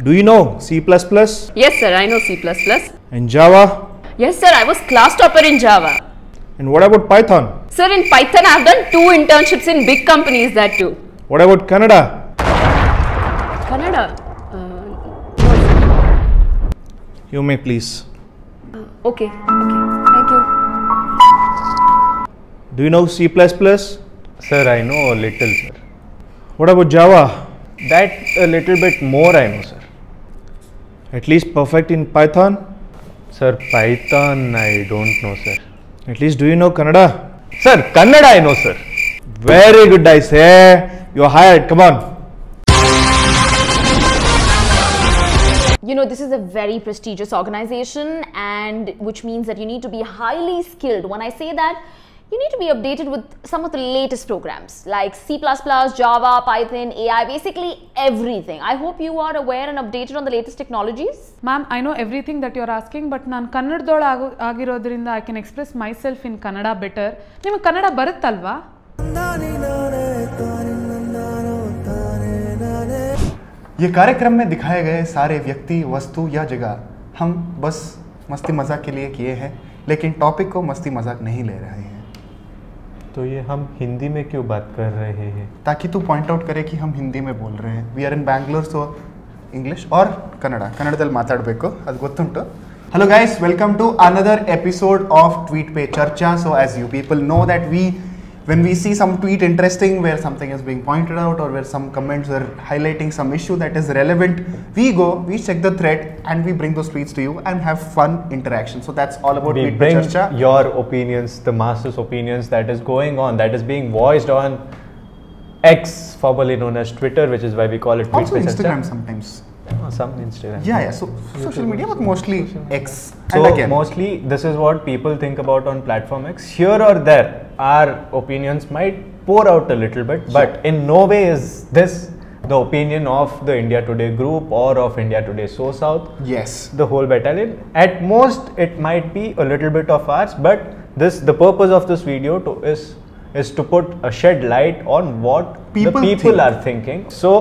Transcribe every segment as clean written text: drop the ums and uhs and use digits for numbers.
Do you know C++? Yes sir, I know C++. And Java? Yes sir, I was class topper in Java. And what about Python? Sir, in Python I have done 2 internships in big companies, that too. What about Kannada? Kannada? You may please. Okay, thank you. Do you know C++? Sir, I know a little, sir. What about Java? That a little bit more I know, sir. At least perfect in Python? Sir, Python I don't know, sir. At least do you know Kannada? Sir, Kannada I know, sir. Very good, I say. You're hired, come on. You know, this is a very prestigious organization, and which means that you need to be highly skilled. When I say that, you need to be updated with some of the latest programs like C++, Java, Python, AI, basically everything. I hope you are aware and updated on the latest technologies. Ma'am, I know everything that you're asking, but ನಾನು ಕನ್ನಡದೋಳು ಆಗಿರೋದ್ರಿಂದ I can express myself in Kannada better. ನಿಮಗೆ ಕನ್ನಡ ಬರುತ್ತಲ್ವಾ? ये कार्यक्रम में दिखाए गए सारे व्यक्ति, वस्तु या जगह हम बस मस्ती मजाक के लिए किए हैं, लेकिन टॉपिक को मस्ती मजाक नहीं ले रहे हैं। तो ये हम हिंदी में क्यों बात कर रहे हैं? ताकि तू पॉइंट आउट करे कि हम हिंदी में बोल रहे हैं। We are in Bangalore, so English और ಕನ್ನಡದಲ್ಲಿ ಮಾತಾಡಬೇಕು, ಅದು ಗೊತ್ತುಂಟು. Hello guys, welcome to another episode of Tweet Pe Charcha. So as you people know that when we see some tweet interesting where something is being pointed out or where some comments are highlighting some issue that is relevant, we check the thread and we bring those tweets to you and have fun interaction. So that's all about Tweet Pe Charcha. Your opinions, the masses' opinions that is going on, that is being voiced on X, formerly known as Twitter, which is why we call it Tweet Also Pe Charcha. Instagram sometimes. Some Instagram. Yeah. So social media, but mostly X. So mostly this is what people think about on platform X. Here or there, our opinions might pour out a little bit, but in no way is this the opinion of the India Today group or of India Today SoSouth. Yes. The whole battalion. At most, it might be a little bit of ours, but the purpose of this video is to put a shed light on what people are thinking. So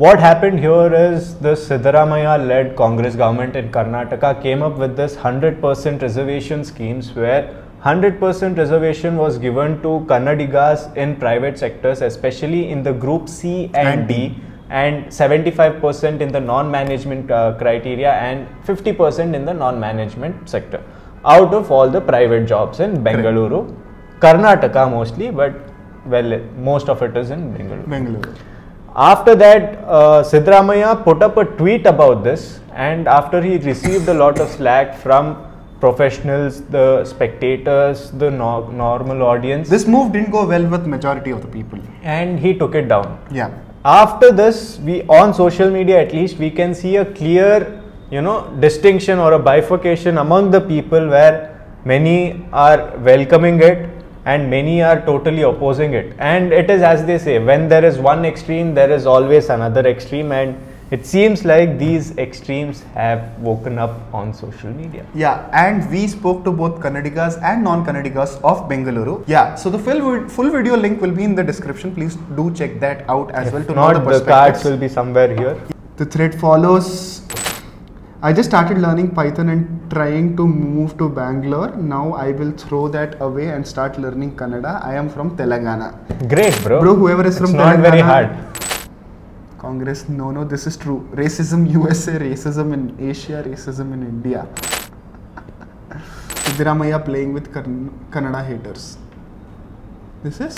what happened here is the Siddaramaiah-led Congress government in Karnataka came up with this 100% reservation schemes where 100% reservation was given to Kannadigas in private sectors, especially in the group C and D, and 75% in the non-management criteria and 50% in the non-management sector out of all the private jobs in Bengaluru. Karnataka mostly, but well, most of it is in Bengaluru. After that, Siddaramaiah put up a tweet about this, and after he received a lot of slack from professionals, the spectators, the normal audience. This move didn't go well with majority of the people. And he took it down. Yeah. After this, on social media at least, we can see a clear, distinction or a bifurcation among the people where many are welcoming it and many are totally opposing it. And it is as they say, when there is one extreme, there is always another extreme, and it seems like these extremes have woken up on social media. Yeah, and we spoke to both Kannadigas and non-Kannadigas of Bengaluru. Yeah, so the full video link will be in the description. Please do check that out as well to know the perspectives. The cards will be somewhere here. The thread follows. I just started learning Python and trying to move to Bangalore. Now I will throw that away and start learning Kannada. I am from Telangana. Great, bro. Bro, whoever is from Telangana. It's not very hard. Congress, no, this is true. Racism USA, racism in Asia, racism in India. Siddaramaiah playing with Kannada haters. This is?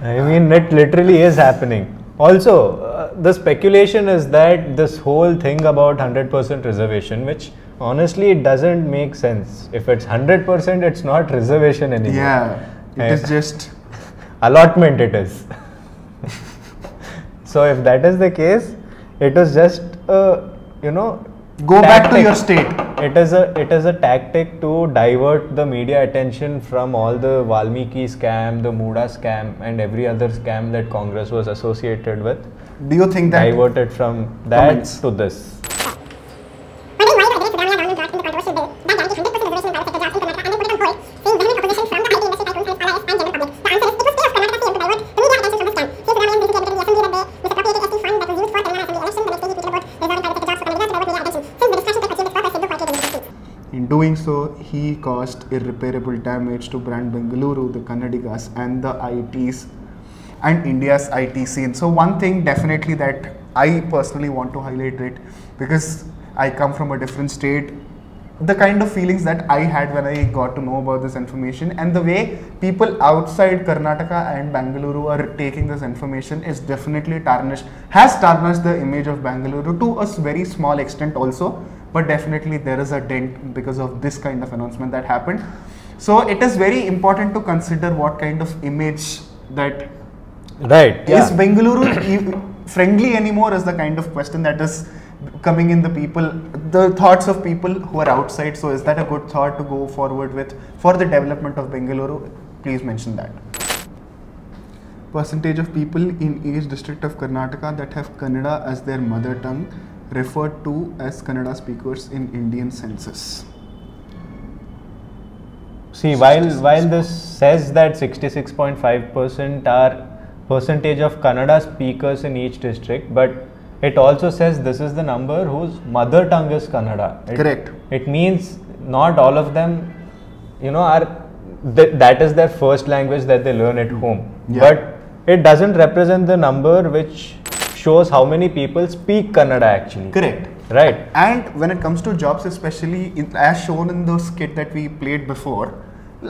I mean, it literally is happening. Also, the speculation is that this whole thing about 100% reservation, which honestly it doesn't make sense. If it's 100%, it's not reservation anymore. Yeah, it is just allotment. It is. So if that is the case, it is just go back to your state. It is a tactic to divert the media attention from all the Valmiki scam, the Muda scam, and every other scam that Congress was associated with. Do you think that diverted from that to this? doing so, he caused irreparable damage to brand Bengaluru, the Kannadigas, and the ITs and India's IT scene. So one thing definitely that I personally want to highlight it, because I come from a different state, the kind of feelings that I had when I got to know about this information, and the way people outside Karnataka and Bengaluru are taking this information is definitely has tarnished the image of Bengaluru to a very small extent also, but definitely there is a dent because of this kind of announcement that happened. So it is very important to consider what kind of image that is Bengaluru friendly anymore, is the kind of question that is coming in the thoughts of people who are outside. So is that a good thought to go forward with for the development of Bengaluru? Please mention that. Percentage of people in each district of Karnataka that have Kannada as their mother tongue referred to as Kannada speakers in Indian census. See, while this says that 66.5% are percentage of Kannada speakers in each district, but it also says this is the number whose mother tongue is Kannada. Correct. It means not all of them, are that is their first language that they learn at home. Yeah. But it doesn't represent the number which shows how many people speak Kannada actually. Correct. Right. And when it comes to jobs, especially as shown in the skit that we played before,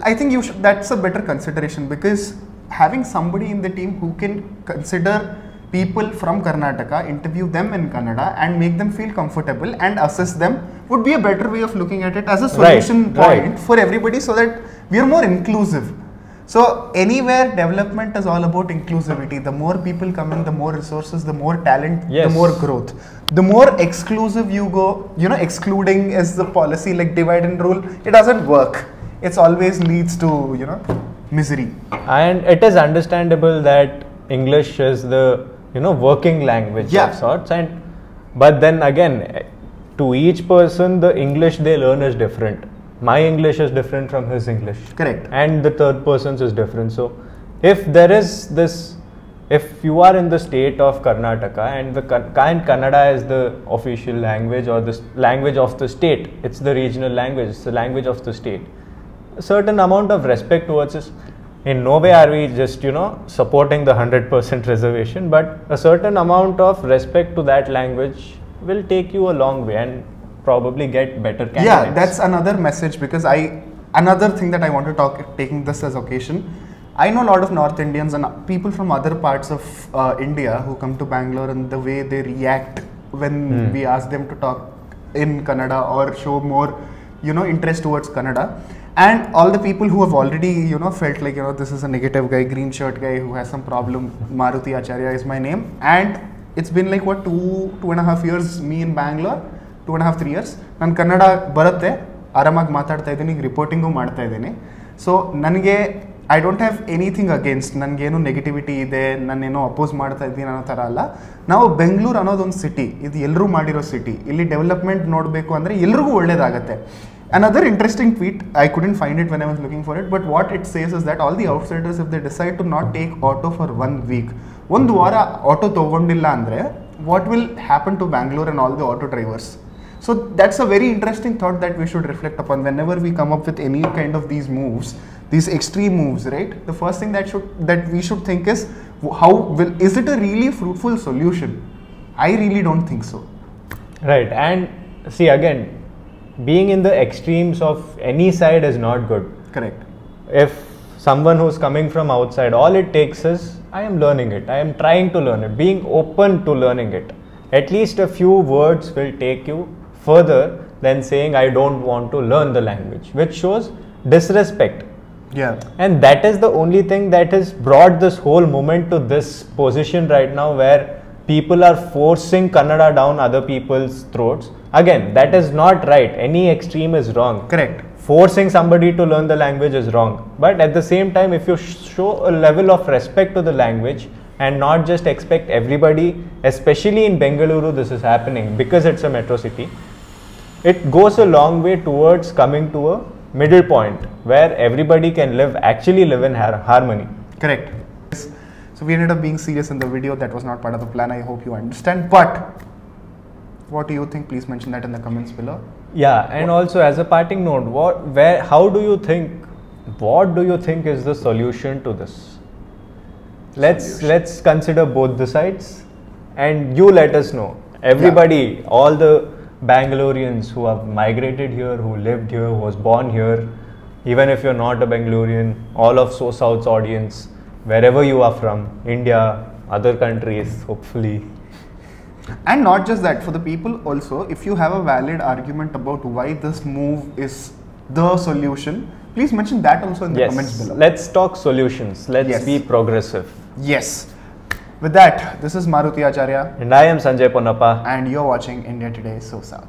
I think that's a better consideration, because having somebody in the team who can consider people from Karnataka, interview them in Kannada and make them feel comfortable and assess them would be a better way of looking at it as a solution point for everybody, so that we are more inclusive. So anywhere development is all about inclusivity. The more people come in, the more resources, the more talent, the more growth. The more exclusive you go, excluding is the policy, like divide and rule, it doesn't work. It always leads to, misery. And it is understandable that English is the working language of sorts, but then again, to each person the English they learn is different. My English is different from his English. Correct. And the third person's is different. So if there is this, if you are in the state of Karnataka and Kannada is the official language or the language of the state, it's the regional language, it's the language of the state, a certain amount of respect towards it. In no way are we just, supporting the 100% reservation, but a certain amount of respect to that language will take you a long way and probably get better candidates. Yeah, that's another message, because another thing that I want to talk, taking this as occasion, I know a lot of North Indians and people from other parts of India who come to Bangalore, and the way they react when we ask them to talk in Kannada or show more, interest towards Kannada. And all the people who have already, felt like, this is a negative guy, green shirt guy who has some problem, Maruti Acharya is my name. And it's been like, what, 2.5 years, me in Bangalore, 2.5, 3 years. Nan Kannada baratte, aramag matadta idini, reporting marta idini. So, nange, I don't have anything against, nange negativity ide, naneno oppose marta idini anno tara alla. Now, Bengaluru ಅನ್ನೋದು ಒಂದು city, ಇದು ಎಲ್ಲರೂ ಮಾಡಿರೋ city. ಇಲ್ಲಿ development ನೋಡಬೇಕು ಅಂದರೆ ಎಲ್ರಿಗೂ ಒಳ್ಳೇದಾಗುತ್ತೆ. Another interesting tweet, I couldn't find it when I was looking for it, but what it says is that all the outsiders, if they decide to not take auto for 1 week, ಒಂದು ವಾರ auto ತಗೊಂಡಿಲ್ಲ ಅಂದರೆ, what will happen to Bangalore and all the auto drivers? So that's a very interesting thought that we should reflect upon whenever we come up with any kind of these moves, these extreme moves, right? The first thing that we should think is, is it a really fruitful solution? I really don't think so. Right, and see again, being in the extremes of any side is not good. Correct. If someone who's coming from outside, all it takes is, I am learning it, I am trying to learn it, being open to learning it. At least a few words will take you further than saying I don't want to learn the language, which shows disrespect. Yeah. And that is the only thing that has brought this whole movement to this position right now, where people are forcing Kannada down other people's throats. Again, that is not right. Any extreme is wrong. Correct. Forcing somebody to learn the language is wrong. But at the same time, if you show a level of respect to the language and not just expect everybody, especially in Bengaluru, this is happening because it's a metro city, it goes a long way towards coming to a middle point where everybody can actually live in harmony. Correct. So we ended up being serious in the video. That was not part of the plan. I hope you understand. But what do you think? Please mention that in the comments below. Yeah, and also as a parting note, what do you think is the solution to this? Let's consider both the sides, and you let us know. Everybody, all the Bengalureans who have migrated here, who lived here, who was born here, even if you're not a Bengalurean, all of SoSouth's audience, wherever you are from, India, other countries, hopefully. And not just that, for the people also, if you have a valid argument about why this move is the solution, please mention that also in the comments below. Let's talk solutions. Let's be progressive. Yes. With that, this is Maruti Acharya. And I am Sanjay Ponnappa. And you're watching India Today, So South.